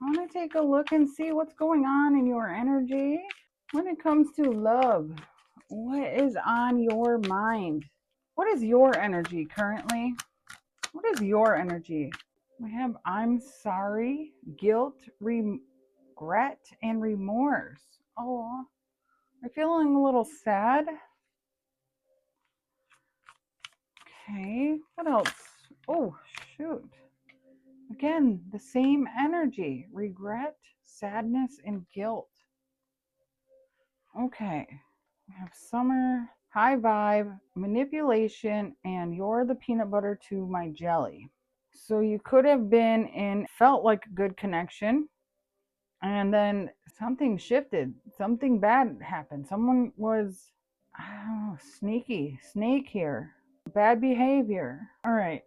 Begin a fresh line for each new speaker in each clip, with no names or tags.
I want to take a look and see what's going on in your energy. When it comes to love, what is on your mind? What is your energy currently? What is your energy? We have I'm sorry, guilt, regret, and remorse. Oh, I'm feeling a little sad. Okay, what else? Oh, shoot. Again, the same energy, regret, sadness, and guilt. Okay, we have summer, high vibe, manipulation, and you're the peanut butter to my jelly. So you could have been in, felt like a good connection, and then something shifted, something bad happened. Someone was, I don't know, sneaky, snake here, bad behavior. All right,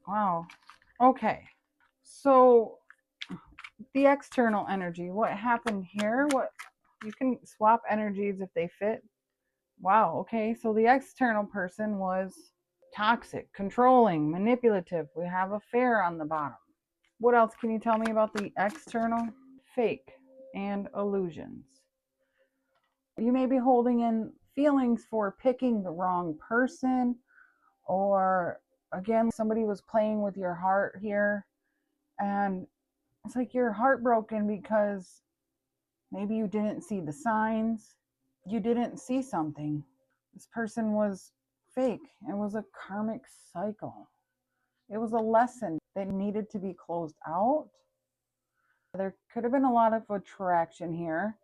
wow, okay. So the external energy, what happened here? What, you can swap energies if they fit. Wow, okay. So the external person was toxic, controlling, manipulative. We have a fair on the bottom. What else can you tell me about the external? Fake and illusions. You may be holding in feelings for picking the wrong person, or again, somebody was playing with your heart here, and it's like you're heartbroken because maybe you didn't see the signs, you didn't see something. This person was fake. It was a karmic cycle. It was a lesson that needed to be closed out. There could have been a lot of attraction here,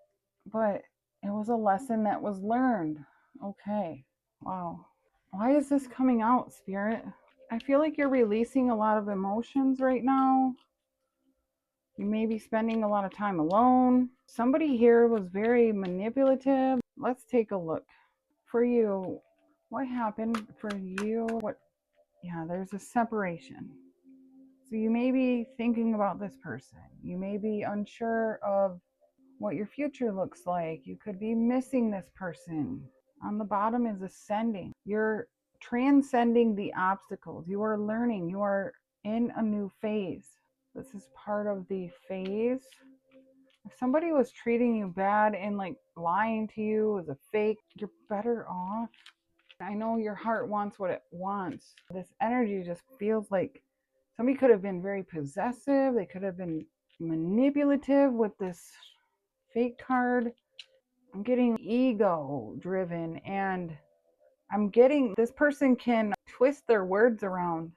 but it was a lesson that was learned. Okay. Wow. Why is this coming out, Spirit? I feel like you're releasing a lot of emotions right now. You may be spending a lot of time alone. Somebody here was very manipulative. Let's take a look. For you, what happened for you? Yeah, there's a separation. So you may be thinking about this person. You may be unsure of what your future looks like. You could be missing this person. On the bottom is ascending. You're transcending the obstacles. You are learning. You are in a new phase. This is part of the phase. If somebody was treating you bad and like lying to you as a fake, you're better off. I know your heart wants what it wants. This energy just feels like somebody could have been very possessive. They could have been manipulative with this fake card. I'm getting ego driven, and I'm getting this person can twist their words around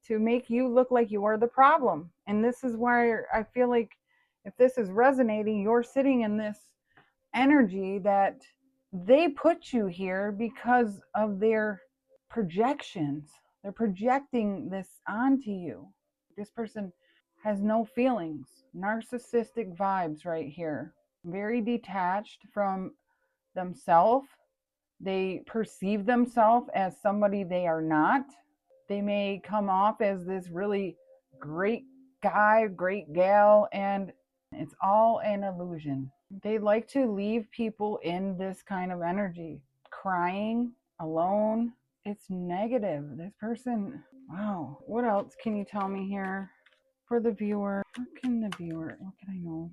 to make you look like you are the problem. And this is why I feel like if this is resonating, you're sitting in this energy that they put you here because of their projections. They're projecting this onto you. This person has no feelings, narcissistic vibes right here, very detached from themselves. They perceive themselves as somebody they are not. They may come off as this really great guy, great gal, and it's all an illusion. They like to leave people in this kind of energy, crying, alone. It's negative. This person, wow. What else can you tell me here for the viewer? What can I know?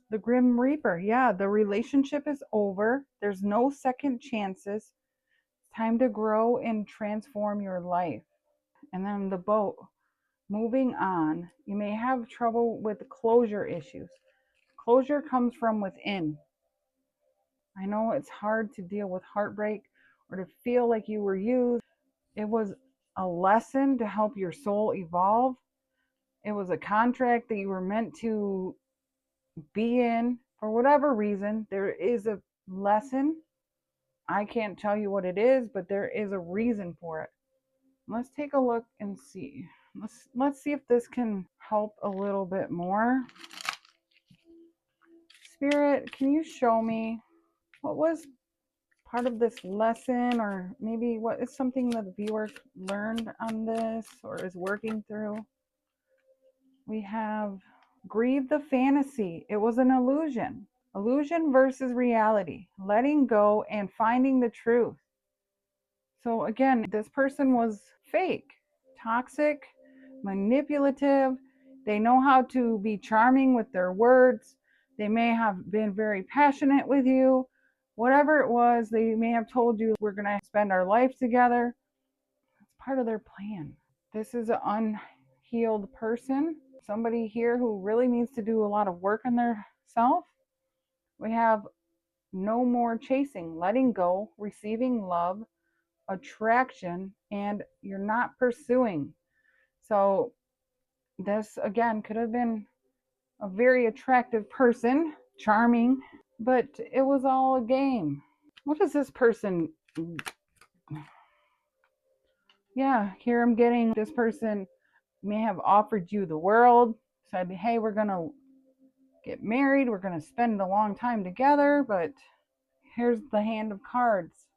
The Grim Reaper. Yeah, the relationship is over. There's no second chances. It's time to grow and transform your life. And then the boat. Moving on. You may have trouble with closure issues. Closure comes from within. I know it's hard to deal with heartbreak or to feel like you were used. It was a lesson to help your soul evolve. It was a contract that you were meant to be in for whatever reason. There is a lesson. I can't tell you what it is, but there is a reason for it. Let's take a look and see. Let's see if this can help a little bit more. Spirit, can you show me what was part of this lesson, or maybe what is something that the viewer learned on this or is working through? We have grieve the fantasy. It was an illusion. Illusion versus reality. Letting go and finding the truth. So again, this person was fake, toxic, manipulative, They know how to be charming with their words. They may have been very passionate with you. Whatever it was, they may have told you, we're going to spend our life together. It's part of their plan. This is an unhealed person, somebody here who really needs to do a lot of work on their self. We have no more chasing, letting go, receiving love, attraction, and you're not pursuing. So this again could have been a very attractive person, charming, but it was all a game. What is this person? Yeah, here I'm getting this person may have offered you the world, said, hey, we're going to get married, we're going to spend a long time together, but here's the hand of cards.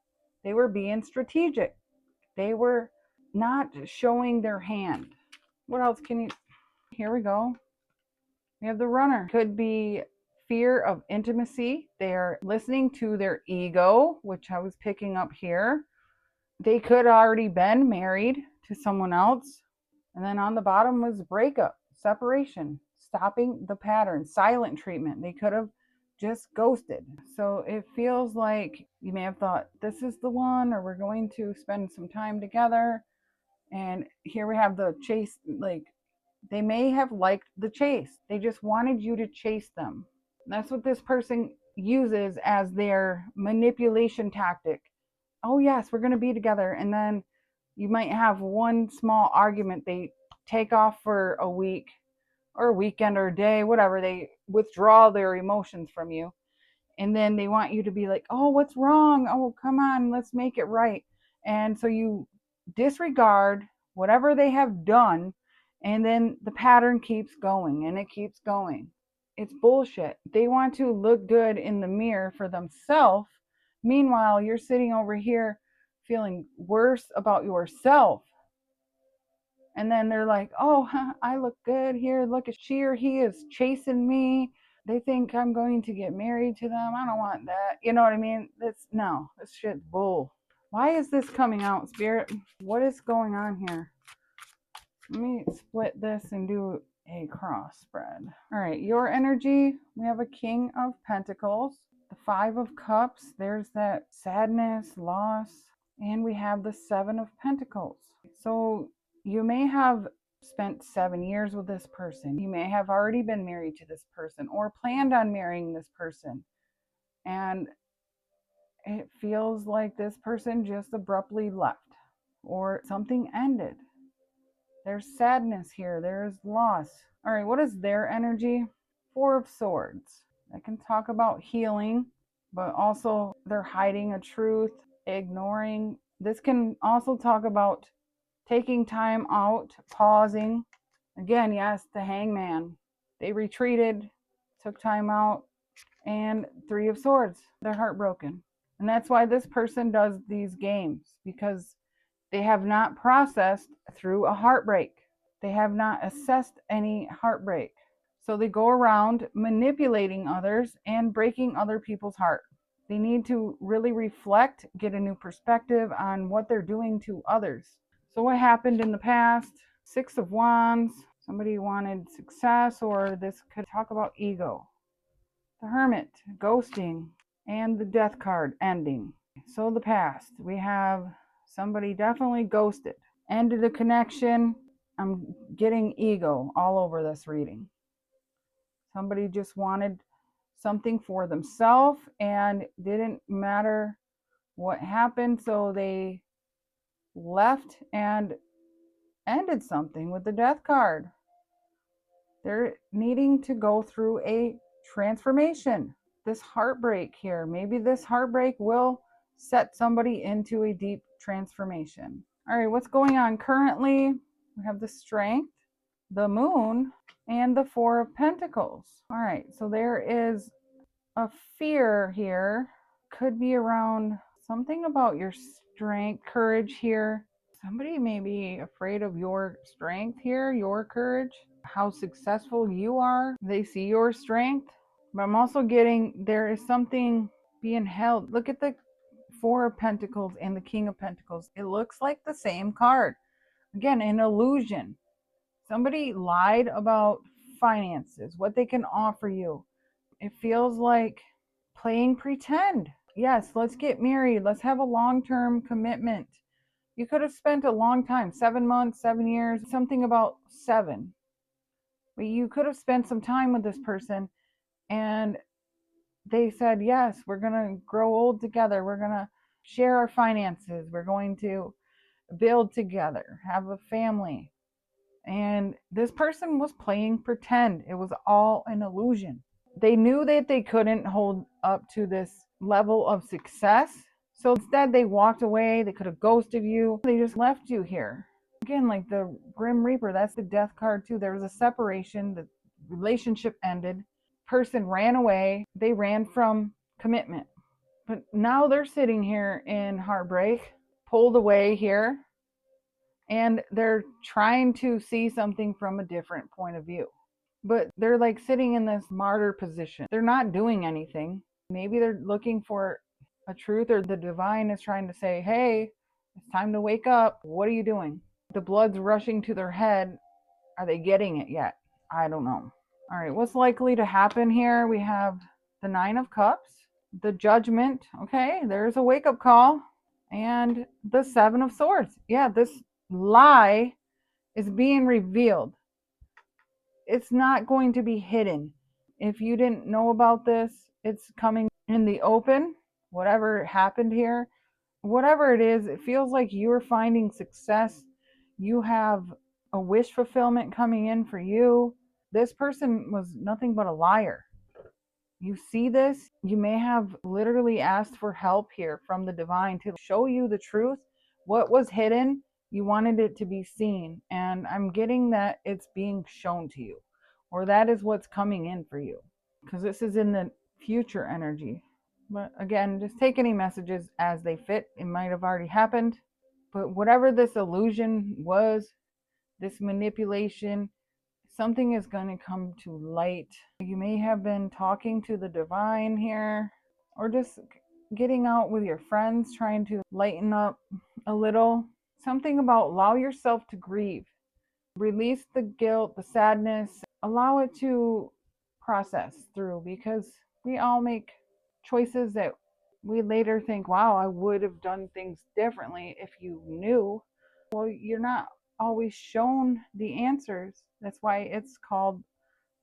They were being strategic. They were not showing their hand. What else can you? Here we go. We have the runner. Could be fear of intimacy. They're listening to their ego, which I was picking up here. They could already been married to someone else. And then on the bottom was breakup, separation, stopping the pattern, silent treatment. They could have just ghosted. So it feels like you may have thought, this is the one, or we're going to spend some time together. And here we have the chase, like they may have liked the chase. They just wanted you to chase them. That's what this person uses as their manipulation tactic. Oh, yes, we're going to be together. And then you might have one small argument. They take off for a week or a weekend or a day, whatever. They withdraw their emotions from you. And then they want you to be like, oh, what's wrong? Oh, come on, let's make it right. And so you disregard whatever they have done. And then the pattern keeps going and it keeps going. It's bullshit. They want to look good in the mirror for themselves. Meanwhile, you're sitting over here feeling worse about yourself. And then they're like, oh, I look good here. Look at she or he is chasing me. They think I'm going to get married to them. I don't want that. You know what I mean? This shit's bull. Why is this coming out, Spirit? What is going on here? Let me split this and do a cross spread. All right, your energy, we have a King of Pentacles, the Five of Cups. There's that sadness, loss, and we have the Seven of Pentacles. So you may have spent 7 years with this person. You may have already been married to this person or planned on marrying this person. And it feels like this person just abruptly left or something ended. There's sadness here. There's loss. All right, what is their energy? Four of Swords. I can talk about healing, but also they're hiding a truth, ignoring. This can also talk about taking time out, pausing. Again, yes, the Hangman. They retreated, took time out, and Three of Swords. They're heartbroken. And that's why this person does these games, because they have not processed through a heartbreak. They have not assessed any heartbreak. So they go around manipulating others and breaking other people's heart. They need to really reflect, get a new perspective on what they're doing to others. So what happened in the past? Six of Wands. Somebody wanted success, or this could talk about ego. The Hermit, ghosting, and the Death card, ending. So the past, we have somebody definitely ghosted, ended a connection. I'm getting ego all over this reading. Somebody just wanted something for themselves and didn't matter what happened, so they left and ended something with the Death card. They're needing to go through a transformation. This heartbreak here, maybe this heartbreak will set somebody into a deep transformation. All right, what's going on currently? We have the Strength, the Moon, and the Four of Pentacles. All right, so there is a fear here. Could be around something about your strength, courage here. Somebody may be afraid of your strength here, your courage, how successful you are. They see your strength. But I'm also getting there is something being held. Look at the Four of Pentacles and the King of Pentacles. It looks like the same card. Again, an illusion. Somebody lied about finances, what they can offer you. It feels like playing pretend. Yes, let's get married. Let's have a long-term commitment. You could have spent a long time, 7 months, 7 years, something about seven. But you could have spent some time with this person and they said, yes, we're going to grow old together. We're going to share our finances. We're going to build together, have a family. And this person was playing pretend. It was all an illusion. They knew that they couldn't hold up to this level of success. So instead, they walked away. They could have ghosted you. They just left you here. Again, like the Grim Reaper, that's the death card too. There was a separation. The relationship ended. Person ran away. They ran from commitment. But now they're sitting here in heartbreak, pulled away here, and they're trying to see something from a different point of view. But they're like sitting in this martyr position. They're not doing anything. Maybe they're looking for a truth, or the divine is trying to say, hey, it's time to wake up. What are you doing? The blood's rushing to their head. Are they getting it yet? I don't know. All right, what's likely to happen here? We have the Nine of Cups, the Judgment. Okay, there's a wake-up call. And the Seven of Swords. Yeah, this lie is being revealed. It's not going to be hidden. If you didn't know about this, it's coming in the open. Whatever happened here, whatever it is, it feels like you're finding success. You have a wish fulfillment coming in for you. This person was nothing but a liar. You see this? You may have literally asked for help here from the divine to show you the truth. What was hidden, you wanted it to be seen. And I'm getting that it's being shown to you, or that is what's coming in for you, because this is in the future energy. But again, just take any messages as they fit. It might have already happened. But whatever this illusion was, this manipulation, something is going to come to light. You may have been talking to the divine here, or just getting out with your friends, trying to lighten up a little. Something about allow yourself to grieve. Release the guilt, the sadness, allow it to process through, because we all make choices that we later think, wow, I would have done things differently if you knew. Well, you're not always shown the answers. That's why it's called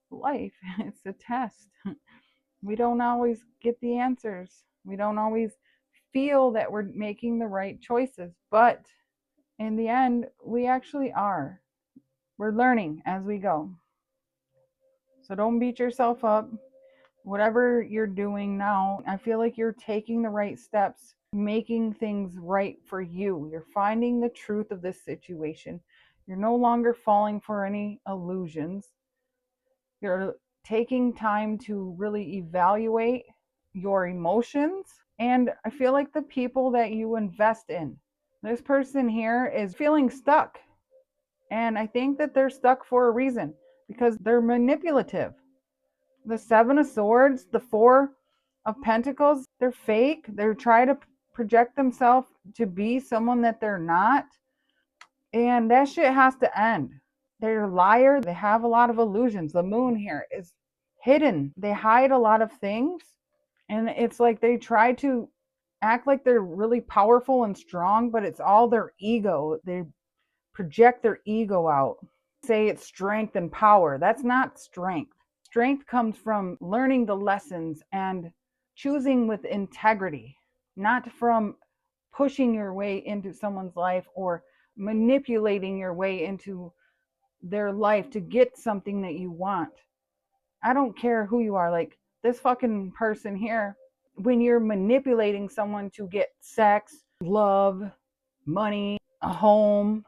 life. It's a test. We don't always get the answers. We don't always feel that we're making the right choices, but in the end, we actually are. We're learning as we go. So don't beat yourself up. Whatever you're doing now, I feel like you're taking the right steps, making things right for you. You're finding the truth of this situation. You're no longer falling for any illusions. You're taking time to really evaluate your emotions. And I feel like the people that you invest in, this person here is feeling stuck. And I think that they're stuck for a reason, because they're manipulative. The Seven of Swords, the Four of Pentacles, they're fake. They're trying to project themselves to be someone that they're not. And that shit has to end. They're a liar. They have a lot of illusions. The moon here is hidden. They hide a lot of things. And it's like they try to act like they're really powerful and strong, but it's all their ego. They project their ego out. Say it's strength and power. That's not strength. Strength comes from learning the lessons and choosing with integrity, not from pushing your way into someone's life or manipulating your way into their life to get something that you want. I don't care who you are. Like this fucking person here, when you're manipulating someone to get sex, love, money, a home,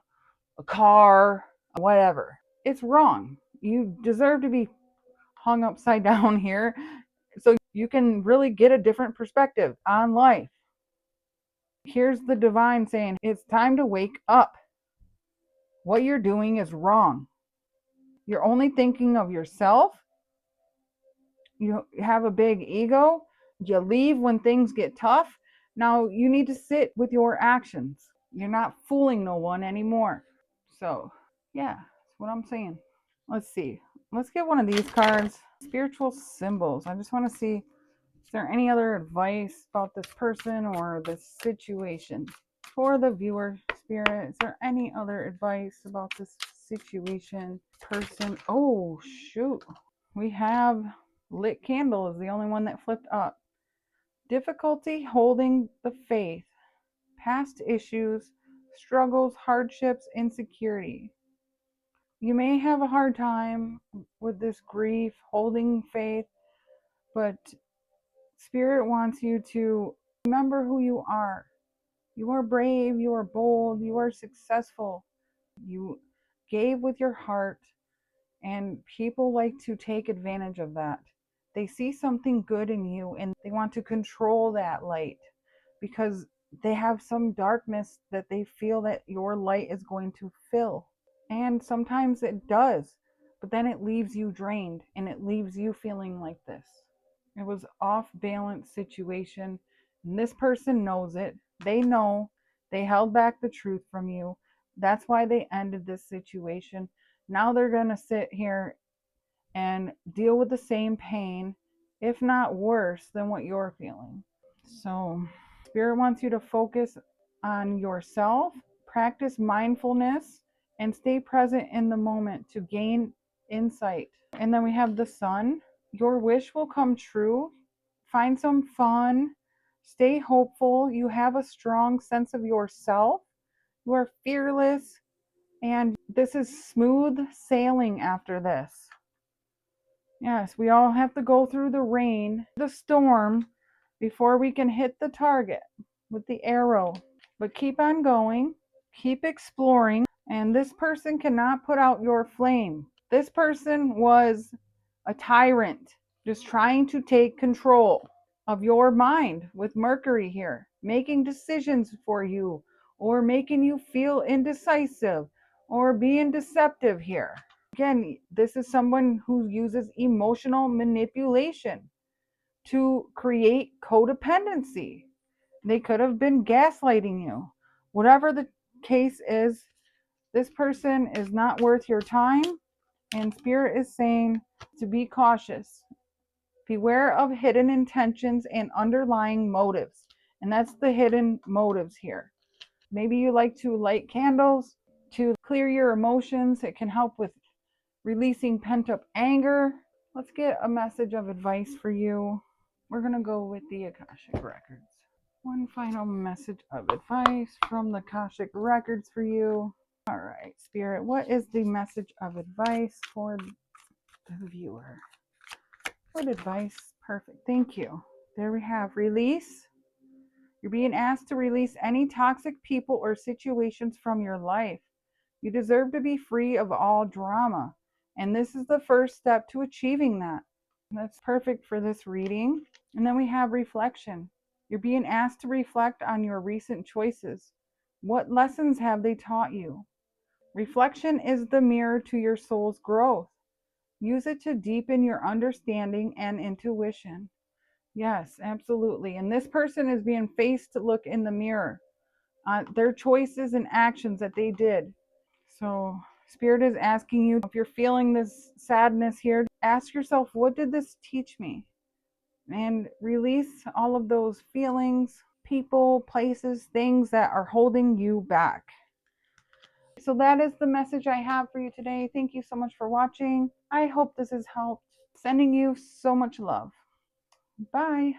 a car, whatever, it's wrong. You deserve to be hung upside down here so you can really get a different perspective on life. Here's the divine saying, it's time to wake up. What you're doing is wrong. You're only thinking of yourself. You have a big ego. You leave when things get tough. Now you need to sit with your actions. You're not fooling no one anymore. So, yeah. That's what I'm saying. Let's see. Let's get one of these cards. Spiritual symbols. I just want to see, is there any other advice about this person or this situation? For the viewer, Spirit, is there any other advice about this situation, person? Oh, shoot. We have lit candle is the only one that flipped up. Difficulty holding the faith. Past issues, struggles, hardships, insecurity. You may have a hard time with this grief, holding faith, but Spirit wants you to remember who you are. You are brave, you are bold, you are successful. You gave with your heart, and people like to take advantage of that. They see something good in you and they want to control that light because they have some darkness that they feel that your light is going to fill. And sometimes it does, but then it leaves you drained and it leaves you feeling like this. It was off balance situation. And this person knows it. They know they held back the truth from you. That's why they ended this situation. Now they're going to sit here and deal with the same pain, if not worse than what you're feeling. So, Spirit wants you to focus on yourself, practice mindfulness, and stay present in the moment to gain insight. And then we have the Sun. Your wish will come true. Find some fun. Stay hopeful. You have a strong sense of yourself. You are fearless. And this is smooth sailing after this. Yes, we all have to go through the rain, the storm, before we can hit the target with the arrow. But keep on going. Keep exploring. And this person cannot put out your flame. This person was a tyrant, just trying to take control of your mind with Mercury here, making decisions for you or making you feel indecisive or being deceptive here. Again, this is someone who uses emotional manipulation to create codependency. They could have been gaslighting you. Whatever the case is, this person is not worth your time, and Spirit is saying to be cautious. Beware of hidden intentions and underlying motives. And that's the hidden motives here. Maybe you like to light candles to clear your emotions. It can help with releasing pent up anger. Let's get a message of advice for you. We're going to go with the Akashic Records. One final message of advice from the Akashic Records for you. All right, Spirit, what is the message of advice for the viewer? What advice? Perfect. Thank you. There we have release. You're being asked to release any toxic people or situations from your life. You deserve to be free of all drama. And this is the first step to achieving that. That's perfect for this reading. And then we have reflection. You're being asked to reflect on your recent choices. What lessons have they taught you? Reflection is the mirror to your soul's growth. Use it to deepen your understanding and intuition. Yes, absolutely. And this person is being faced to look in the mirror on their choices and actions that they did. So, Spirit is asking you, if you're feeling this sadness here, ask yourself, what did this teach me? And release all of those feelings, people, places, things that are holding you back. So that is the message I have for you today. Thank you so much for watching. I hope this has helped. Sending you so much love. Bye.